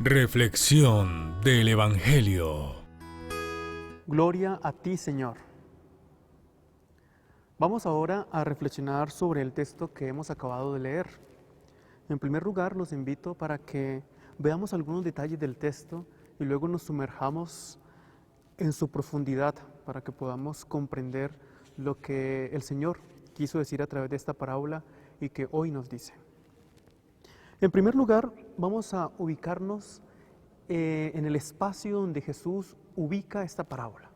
Reflexión del Evangelio. Gloria a ti, Señor. Vamos ahora a reflexionar sobre el texto que hemos acabado de leer. En primer lugar, los invito para que veamos algunos detalles del texto y luego nos sumerjamos en su profundidad para que podamos comprender lo que el Señor quiso decir a través de esta parábola y que hoy nos dice. En primer lugar, vamos a ubicarnos en el espacio donde Jesús ubica esta parábola.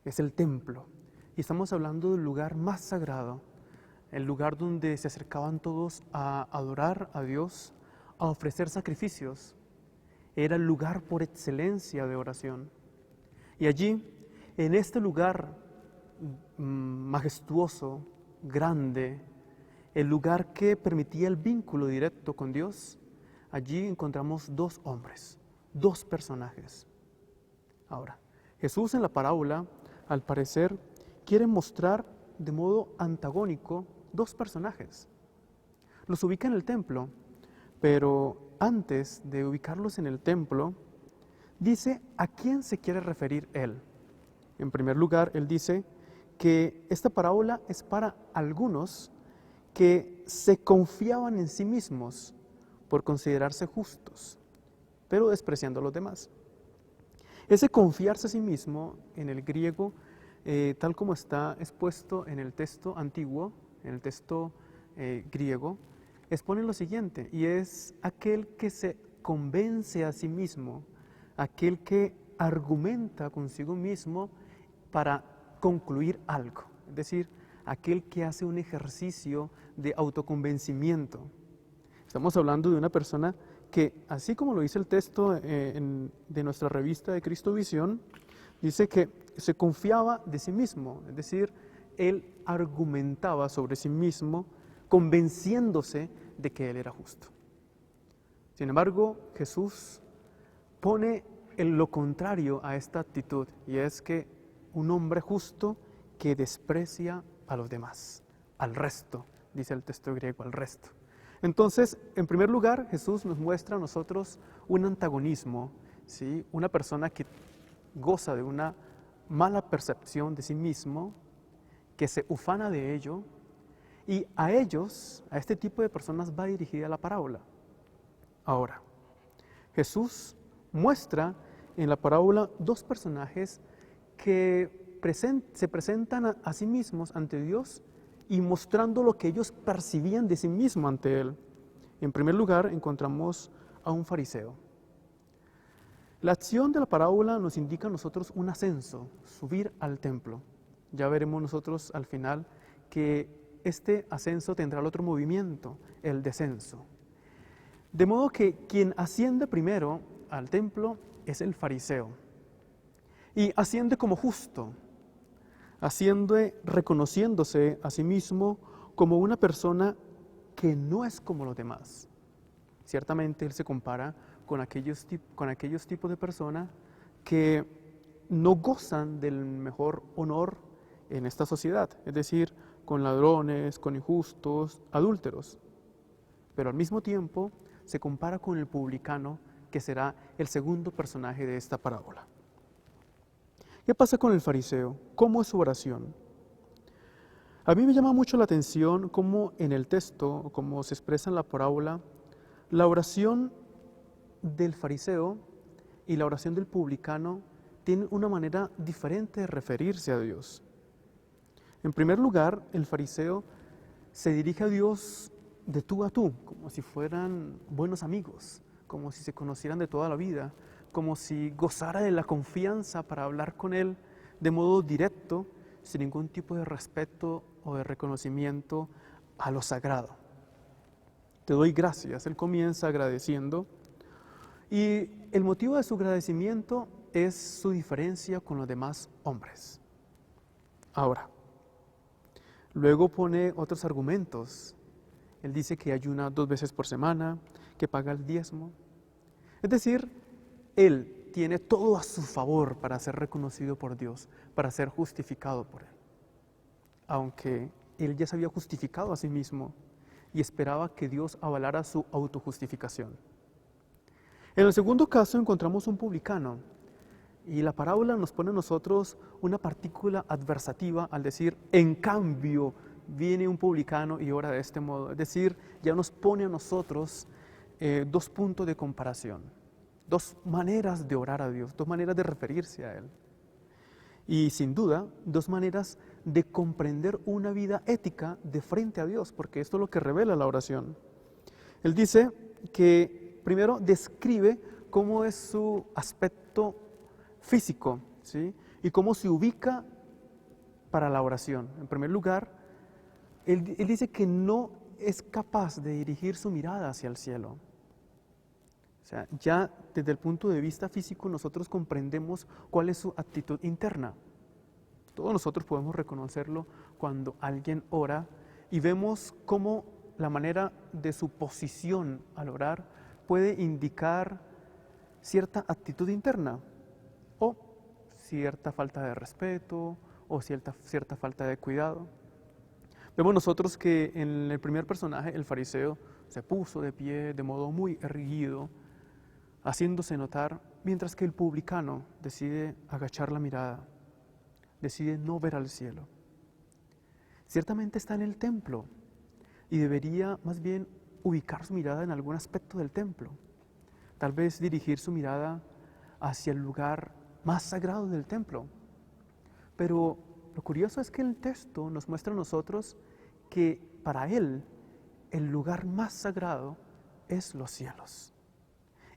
Es el templo. Y estamos hablando del lugar más sagrado, el lugar donde se acercaban todos a adorar a Dios, a ofrecer sacrificios. Era el lugar por excelencia de oración. Y allí, en este lugar majestuoso, grande, el lugar que permitía el vínculo directo con Dios, allí encontramos dos hombres, dos personajes. Ahora, Jesús en la parábola, al parecer, quiere mostrar de modo antagónico dos personajes. Los ubica en el templo, pero antes de ubicarlos en el templo, dice a quién se quiere referir él. En primer lugar, él dice que esta parábola es para algunos que se confiaban en sí mismos por considerarse justos, pero despreciando a los demás. Ese confiarse a sí mismo en el griego, tal como está expuesto en el texto antiguo, en el texto griego, expone lo siguiente, y es aquel que se convence a sí mismo, aquel que argumenta consigo mismo para concluir algo, es decir, aquel que hace un ejercicio de autoconvencimiento. Estamos hablando de una persona que, así como lo dice el texto de nuestra revista de Cristo Visión, dice que se confiaba de sí mismo, es decir, él argumentaba sobre sí mismo, convenciéndose de que él era justo. Sin embargo, Jesús pone lo contrario a esta actitud, y es que un hombre justo que desprecia a los demás, al resto, dice el texto griego, al resto. Entonces, en primer lugar, Jesús nos muestra a nosotros un antagonismo, ¿sí? Una persona que goza de una mala percepción de sí mismo, que se ufana de ello, y a ellos, a este tipo de personas va dirigida la parábola. Ahora, Jesús muestra en la parábola dos personajes que se presentan a sí mismos ante Dios y mostrando lo que ellos percibían de sí mismos ante Él. En primer lugar, encontramos a un fariseo. La acción de la parábola nos indica a nosotros un ascenso, subir al templo. Ya veremos nosotros al final que este ascenso tendrá el otro movimiento, el descenso. De modo que quien asciende primero al templo es el fariseo. Y asciende como justo, asciende reconociéndose a sí mismo como una persona que no es como los demás. Ciertamente él se compara con aquellos tipos de personas que no gozan del mejor honor en esta sociedad, es decir, con ladrones, con injustos, adúlteros. Pero al mismo tiempo se compara con el publicano, que será el segundo personaje de esta parábola. ¿Qué pasa con el fariseo? ¿Cómo es su oración? A mí me llama mucho la atención cómo en el texto, como se expresa en la parábola, la oración del fariseo y la oración del publicano tienen una manera diferente de referirse a Dios. En primer lugar, el fariseo se dirige a Dios de tú a tú, como si fueran buenos amigos, como si se conocieran de toda la vida, como si gozara de la confianza para hablar con Él de modo directo, sin ningún tipo de respeto o de reconocimiento a lo sagrado. Te doy gracias, Él comienza agradeciendo, y el motivo de su agradecimiento es su diferencia con los demás hombres. Ahora, luego pone otros argumentos. Él dice que ayuna 2 veces por semana, que paga el diezmo. Es decir, él tiene todo a su favor para ser reconocido por Dios, para ser justificado por Él. Aunque él ya se había justificado a sí mismo y esperaba que Dios avalara su autojustificación. En el segundo caso encontramos un publicano y la parábola nos pone a nosotros una partícula adversativa al decir, en cambio, viene un publicano y ora de este modo. Es decir, ya nos pone a nosotros dos puntos de comparación, dos maneras de orar a Dios, dos maneras de referirse a Él. Y sin duda, dos maneras de comprender una vida ética de frente a Dios, porque esto es lo que revela la oración. Él dice que primero describe cómo es su aspecto físico, ¿sí? Y cómo se ubica para la oración. En primer lugar, él dice que no es capaz de dirigir su mirada hacia el cielo. O sea, ya desde el punto de vista físico nosotros comprendemos cuál es su actitud interna. Todos nosotros podemos reconocerlo cuando alguien ora y vemos cómo la manera de su posición al orar puede indicar cierta actitud interna o cierta falta de respeto o cierta falta de cuidado. Vemos nosotros que en el primer personaje, el fariseo, se puso de pie de modo muy erguido, haciéndose notar, mientras que el publicano decide agachar la mirada, decide no ver al cielo. Ciertamente está en el templo y debería más bien ubicar su mirada en algún aspecto del templo, tal vez dirigir su mirada hacia el lugar más sagrado del templo. Pero lo curioso es que el texto nos muestra a nosotros que para él el lugar más sagrado es los cielos.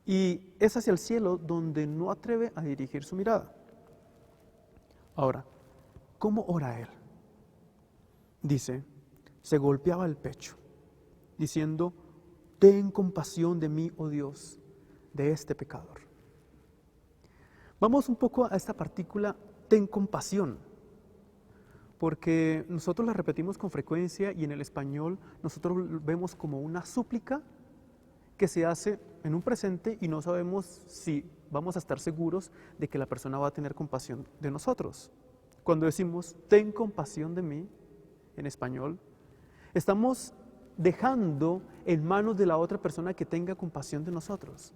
Y es hacia el cielo donde no atreve a dirigir su mirada. Ahora, ¿cómo ora él? Dice, se golpeaba el pecho, diciendo, ten compasión de mí, oh Dios, de este pecador. Vamos un poco a esta partícula, ten compasión, porque nosotros la repetimos con frecuencia y en el español nosotros vemos como una súplica que se hace en un presente y no sabemos si vamos a estar seguros de que la persona va a tener compasión de nosotros. Cuando decimos, ten compasión de mí, en español, estamos dejando en manos de la otra persona que tenga compasión de nosotros.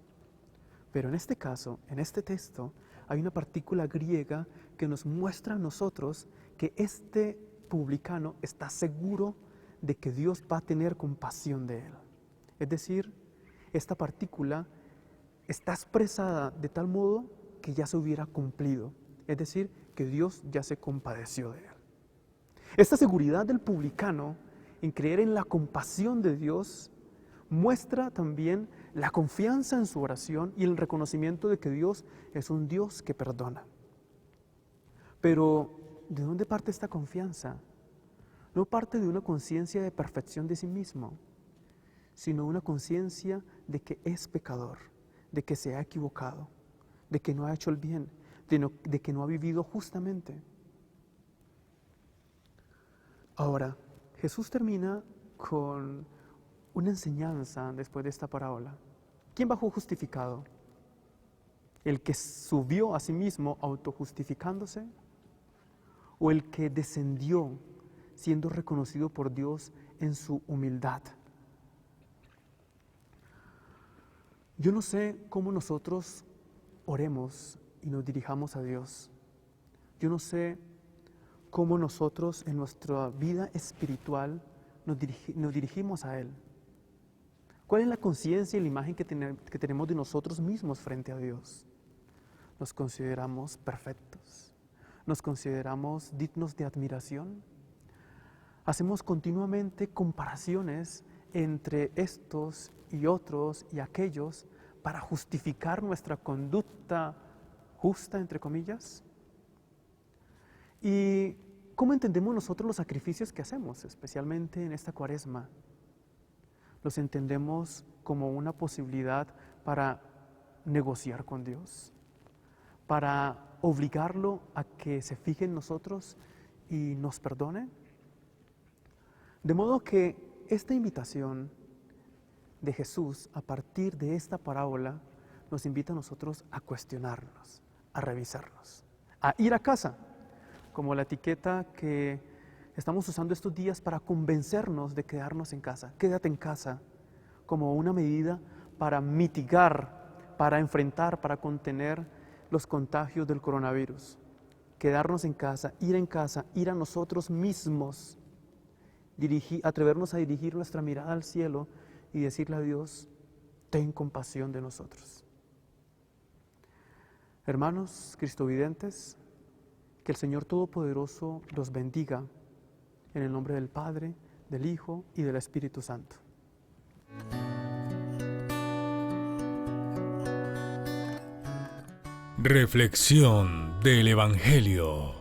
Pero en este caso, en este texto, hay una partícula griega que nos muestra a nosotros que este publicano está seguro de que Dios va a tener compasión de él. Es decir, esta partícula está expresada de tal modo que ya se hubiera cumplido. Es decir, que Dios ya se compadeció de él. Esta seguridad del publicano en creer en la compasión de Dios muestra también la confianza en su oración y el reconocimiento de que Dios es un Dios que perdona. Pero, ¿de dónde parte esta confianza? No parte de una conciencia de perfección de sí mismo, sino una conciencia de que es pecador, de que se ha equivocado, de que no ha hecho el bien, de que no ha vivido justamente. Ahora, Jesús termina con una enseñanza después de esta parábola. ¿Quién bajó justificado? ¿El que subió a sí mismo autojustificándose? ¿O el que descendió siendo reconocido por Dios en su humildad? Yo no sé cómo nosotros oremos y nos dirijamos a Dios. Yo no sé cómo nosotros en nuestra vida espiritual nos dirigimos a Él. ¿Cuál es la conciencia y la imagen que tenemos de nosotros mismos frente a Dios? ¿Nos consideramos perfectos? ¿Nos consideramos dignos de admiración? Hacemos continuamente comparaciones entre estos y otros y aquellos para justificar nuestra conducta justa, entre comillas. ¿Y cómo entendemos nosotros los sacrificios que hacemos, especialmente en esta Cuaresma? ¿Los entendemos como una posibilidad para negociar con Dios? ¿Para obligarlo a que se fije en nosotros y nos perdone? De modo que esta invitación de Jesús a partir de esta parábola nos invita a nosotros a cuestionarnos, a revisarnos, a ir a casa, como la etiqueta que estamos usando estos días para convencernos de quedarnos en casa. Quédate en casa como una medida para mitigar para enfrentar, para contener los contagios del coronavirus. Quedarnos en casa, ir a nosotros mismos, atrevernos a dirigir nuestra mirada al cielo y decirle a Dios, ten compasión de nosotros. Hermanos cristovidentes, que el Señor Todopoderoso los bendiga en el nombre del Padre, del Hijo y del Espíritu Santo. Reflexión del Evangelio.